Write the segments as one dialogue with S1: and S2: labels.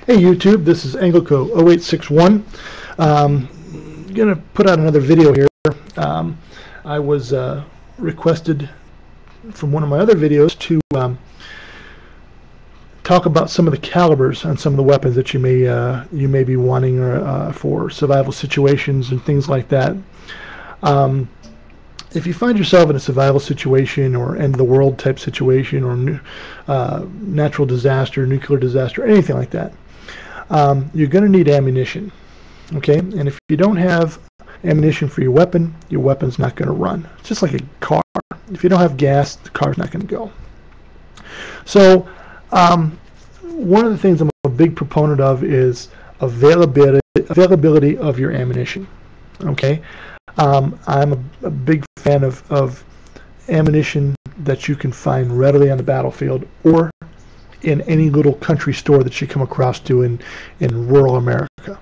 S1: Hey YouTube, this is Angleco 0861. I'm going to put out another video here. I was requested from one of my other videos to talk about some of the calibers on some of the weapons that you may be wanting for survival situations and things like that. If you find yourself in a survival situation or end of the world type situation or natural disaster, nuclear disaster, anything like that, you're going to need ammunition. Okay, and if you don't have ammunition for your weapon's not going to run. It's just like a car. If you don't have gas, the car's not going to go. So one of the things I'm a big proponent of is availability of your ammunition. Okay, I'm a big fan of ammunition that you can find readily on the battlefield or in any little country store that you come across to in rural America.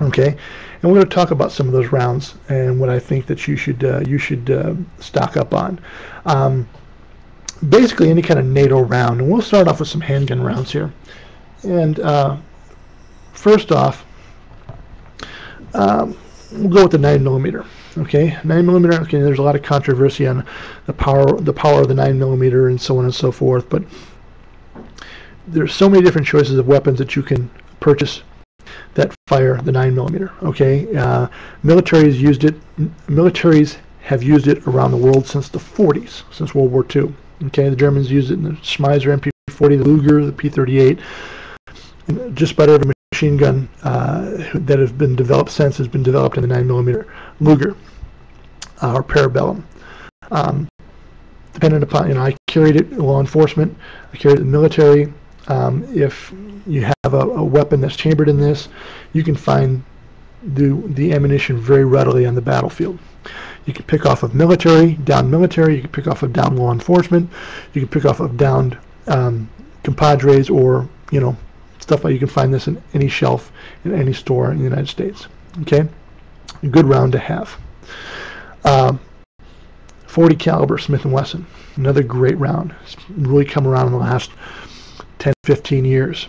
S1: Okay, and we're going to talk about some of those rounds and what I think that you should stock up on. Basically any kind of NATO round, and we'll start off with some handgun rounds here. And first off, we'll go with the 9mm. Okay, 9mm. Okay, there's a lot of controversy on the power of the 9mm and so on and so forth, but there's so many different choices of weapons that you can purchase that fire the 9mm. Okay, militaries have used it around the world since the 40s, since World War II. Okay, the Germans used it in the Schmeiser MP40, the Luger, the P38. And just about every machine gun that has been developed since has been developed in the 9mm Luger or Parabellum. Depending upon, I carried it in law enforcement, I carried it in the military. If you have a weapon that's chambered in this, you can find the ammunition very readily on the battlefield. You can pick off of military, downed military, you can pick off of downed law enforcement, you can pick off of downed compadres, or stuff like you can find this in any shelf in any store in the United States. Okay, a good round to have. 40 caliber Smith & Wesson, another great round. It's really come around in the last 10-15 years.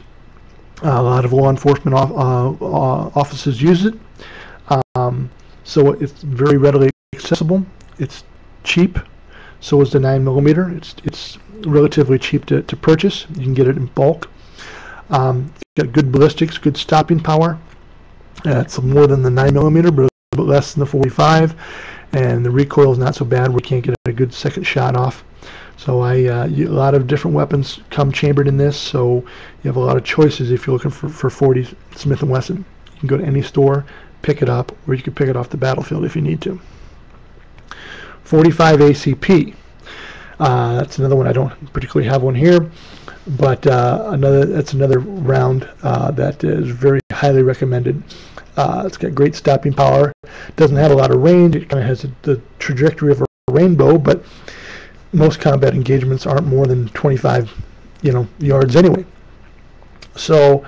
S1: A lot of law enforcement offices use it, so it's very readily accessible. It's cheap. So is the 9mm. It's relatively cheap to purchase. You can get it in bulk. It's got good ballistics, good stopping power. It's more than the 9mm, but a little bit less than the 45, and the recoil is not so bad. We can't get a good second shot off. So a lot of different weapons come chambered in this, so you have a lot of choices if you're looking for 40 Smith & Wesson. You can go to any store, pick it up, or you can pick it off the battlefield if you need to. 45 ACP. That's another one. I don't particularly have one here, but that's another round that is very highly recommended. It's got great stopping power. Doesn't have a lot of range. It kind of has the trajectory of a rainbow, but most combat engagements aren't more than 25 yards anyway. So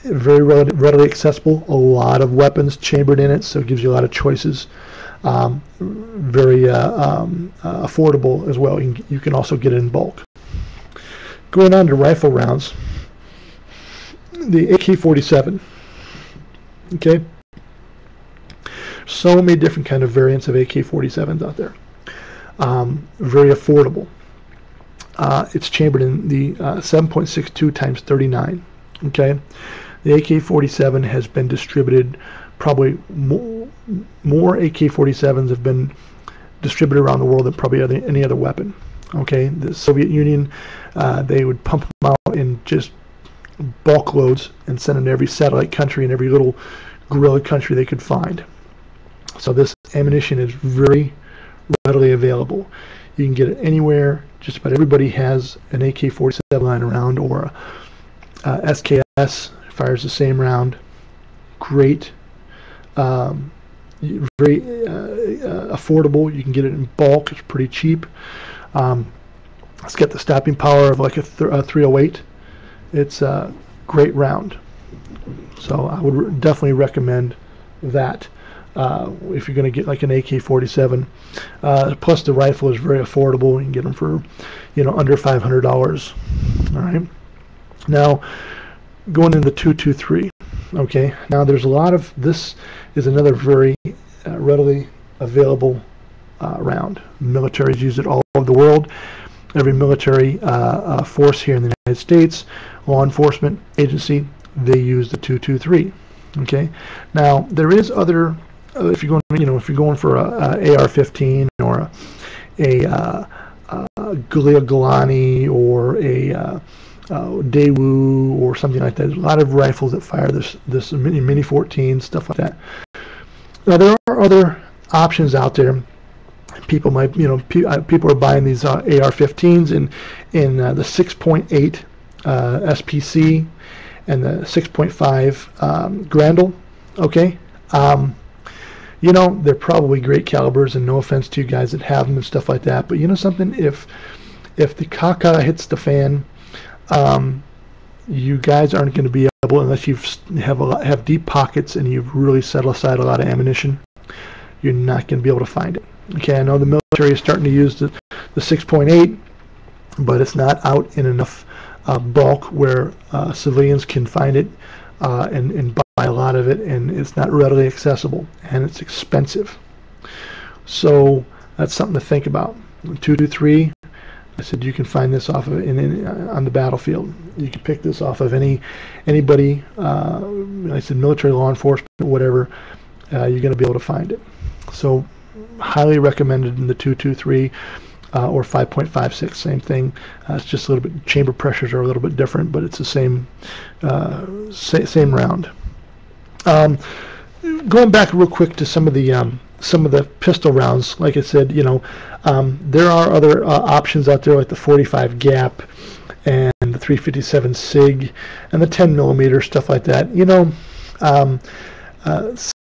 S1: very readily accessible. A lot of weapons chambered in it, so it gives you a lot of choices. Very affordable as well. You can also get it in bulk. Going on to rifle rounds, the AK-47. Okay, so many different kind of variants of AK-47s out there. Very affordable. It's chambered in the 7.62 × 39. Okay, the AK-47 has been distributed. Probably more AK-47s have been distributed around the world than probably any other weapon. Okay, the Soviet Union, they would pump them out in just bulk loads and send them to every satellite country and every little guerrilla country they could find. So this ammunition is very readily available. You can get it anywhere. Just about everybody has an AK-47 lying around, or a SKS fires the same round. Great, very affordable. You can get it in bulk. It's pretty cheap. It's got the stopping power of like a 308. It's a great round. So I would definitely recommend that. If you're going to get like an AK-47, plus the rifle is very affordable. You can get them for, under $500. All right. Now, going into the 223. Okay, now there's a lot of, this is another very readily available round. Militaries use it all over the world. Every military force here in the United States, law enforcement agency, they use the 223. Okay, now there is other. If you're going, if you're going for a AR-15 or a Galani or a Daewoo or something like that, there's a lot of rifles that fire this mini 14, stuff like that. Now there are other options out there. People might, people are buying these AR-15s in the 6.8 SPC and the 6.5 Grendel. Okay, they're probably great calibers, and no offense to you guys that have them and stuff like that. But you know something, if the caca hits the fan, you guys aren't going to be able, unless you have deep pockets and you've really set aside a lot of ammunition, you're not going to be able to find it. Okay, I know the military is starting to use the 6.8, but it's not out in enough bulk where civilians can find it and buy a lot of it, and it's not readily accessible, and it's expensive. So that's something to think about. 223, I said you can find this off of on the battlefield. You can pick this off of anybody. I said military, law enforcement, whatever. You're going to be able to find it. So highly recommended in the 223 or 5.56, same thing. It's just a little bit, chamber pressures are a little bit different, but it's the same round. Going back real quick to some of the pistol rounds, like I said, there are other options out there, like the 45 gap and the 357 SIG and the 10 millimeter, stuff like that.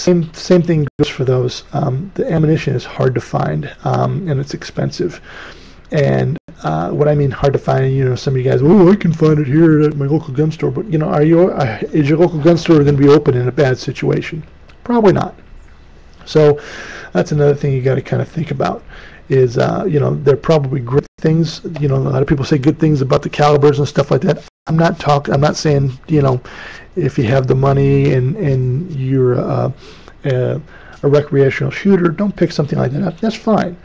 S1: Same thing goes for those. The ammunition is hard to find, and it's expensive. And what I mean hard to find, some of you guys, oh, I can find it here at my local gun store. But is your local gun store going to be open in a bad situation? Probably not. So that's another thing you got to kind of think about. Is they're probably great things. A lot of people say good things about the calibers and stuff like that. I'm not saying if you have the money and you're a recreational shooter, don't pick something like that up. That's fine.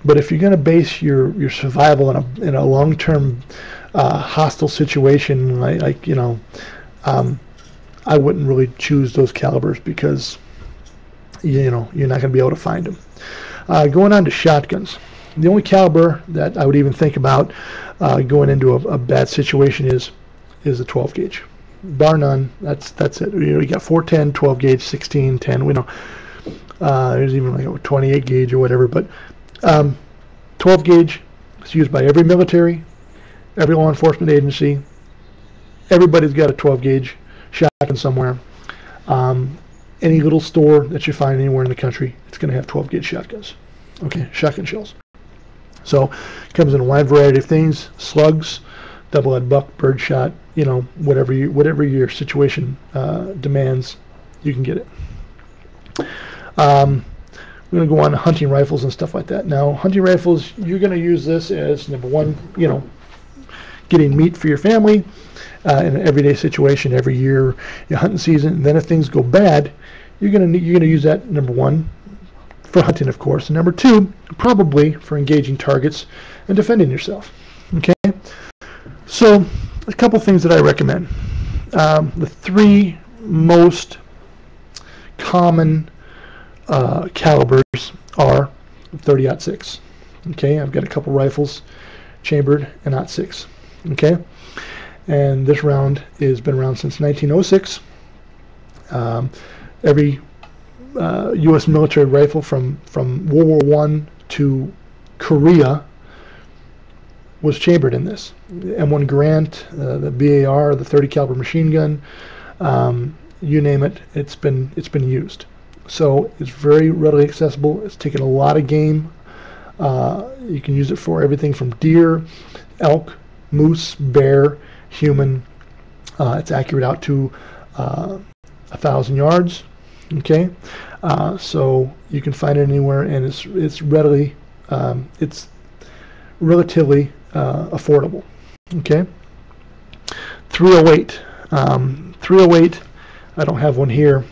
S1: But if you're going to base your survival in a long-term hostile situation, I wouldn't really choose those calibers, because you're not going to be able to find them. Going on to shotguns, the only caliber that I would even think about going into a bad situation is the 12 gauge. Bar none. That's it. You got 410, 12 gauge, 16, 10. We know there's even like a 28 gauge or whatever, but 12 gauge is used by every military, every law enforcement agency. Everybody's got a 12 gauge shotgun somewhere. Any little store that you find anywhere in the country, it's going to have 12 gauge shotguns. Okay, shotgun shells. So it comes in a wide variety of things: slugs, double-lead buck, birdshot, whatever your situation demands, you can get it. We're going to go on to hunting rifles and stuff like that. Now, hunting rifles, you're going to use this as number one, getting meat for your family in an everyday situation. Every year, your hunting season. And then if things go bad, you're going to use that, number one, for hunting, of course, and number two, probably for engaging targets and defending yourself. Okay. So, a couple things that I recommend. The three most common calibers are 30-06. Okay, I've got a couple rifles chambered in .6. Okay, and this round has been around since 1906. Every U.S. military rifle from World War I to Korea was chambered in this. M1 Garand, the BAR, the 30 caliber machine gun, you name it, it's been used. So it's very readily accessible. It's taken a lot of game. You can use it for everything from deer, elk, moose, bear, human. It's accurate out to 1,000 yards. Okay, so you can find it anywhere, and it's readily, it's relatively affordable. Okay, 308. .308, I don't have one here,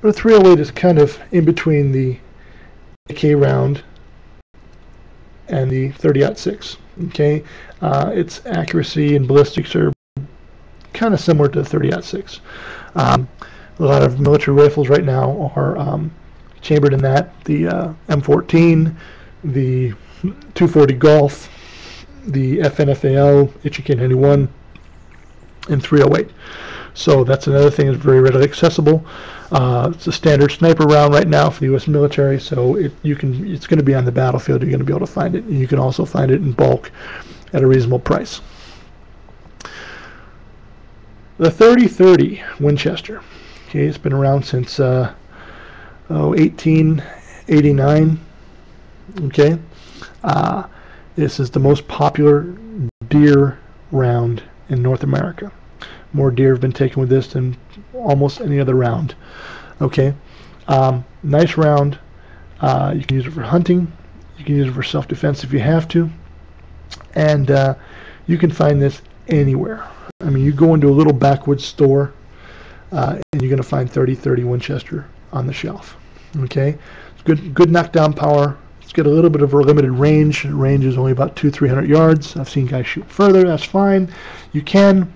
S1: but a .308 is kind of in between the AK round and the 30-06. Okay, its accuracy and ballistics are kind of similar to the 30-06. A lot of military rifles right now are chambered in that. The M14, the 240 Golf, the FNFAL, HK91, and .308. So that's another thing that's very readily accessible. It's a standard sniper round right now for the U.S. military, so it's going to be on the battlefield. You're going to be able to find it, and you can also find it in bulk at a reasonable price. The 30-30 Winchester. Okay, it's been around since 1889. Okay, this is the most popular deer round in North America. More deer have been taken with this than almost any other round. Okay, nice round. You can use it for hunting. You can use it for self-defense if you have to. And you can find this anywhere. I mean, you go into a little backwoods store and you're going to find 30-30 Winchester on the shelf. Okay, it's good knockdown power. It's got a little bit of a limited range. The range is only about 200-300 yards. I've seen guys shoot further. That's fine. You can,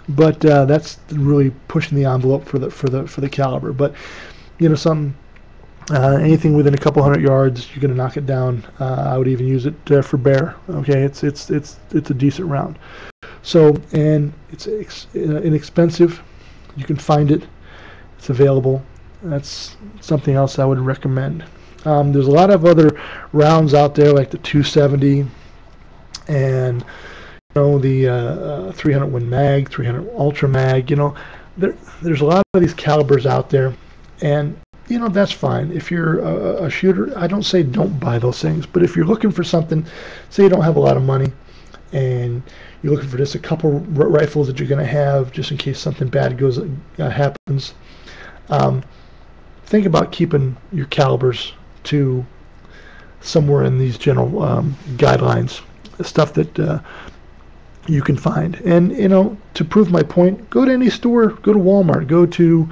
S1: but that's really pushing the envelope for the caliber. But you know, anything within a couple hundred yards, you're going to knock it down. I would even use it for bear. Okay, it's a decent round. So, and it's inexpensive. You can find it. It's available. That's something else I would recommend. There's a lot of other rounds out there, like the 270 and the 300 Win Mag, 300 Ultra Mag. There's a lot of these calibers out there, and that's fine. If you're a shooter, I don't say don't buy those things, but if you're looking for something, say you don't have a lot of money and you're looking for just a couple rifles that you're going to have just in case something bad happens, think about keeping your calibers to somewhere in these general guidelines, stuff that you can find. And to prove my point, go to any store, go to Walmart, go to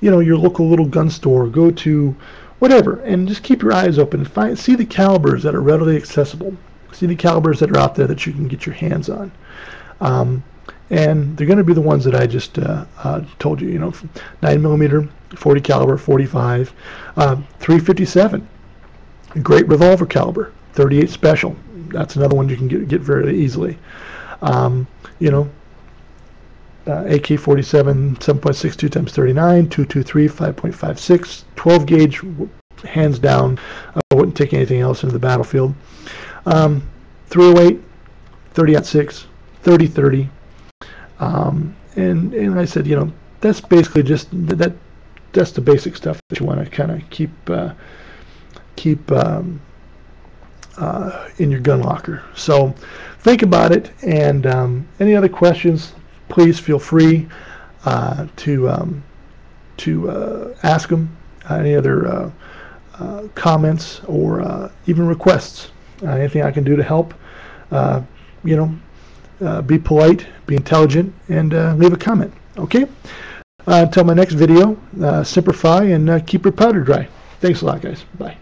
S1: your local little gun store, go to whatever, and just keep your eyes open and see the calibers that are readily accessible. See the calibers that are out there that you can get your hands on. And they're going to be the ones that I just told you, 9mm, 40 caliber, 45, 357, great revolver caliber, 38 special. That's another one you can get very easily. AK-47, 7.62 times 39, 223, 5.56, 12 gauge, hands down. I wouldn't take anything else into the battlefield. 308, 30-06, 30-30. And I said, that's basically just that's the basic stuff that you want to kind of keep in your gun locker. So think about it, and any other questions, please feel free to ask them. Any other comments or even requests, anything I can do to help. Be polite, be intelligent, and leave a comment. Okay? Until my next video, simplify and keep your powder dry. Thanks a lot, guys. Bye.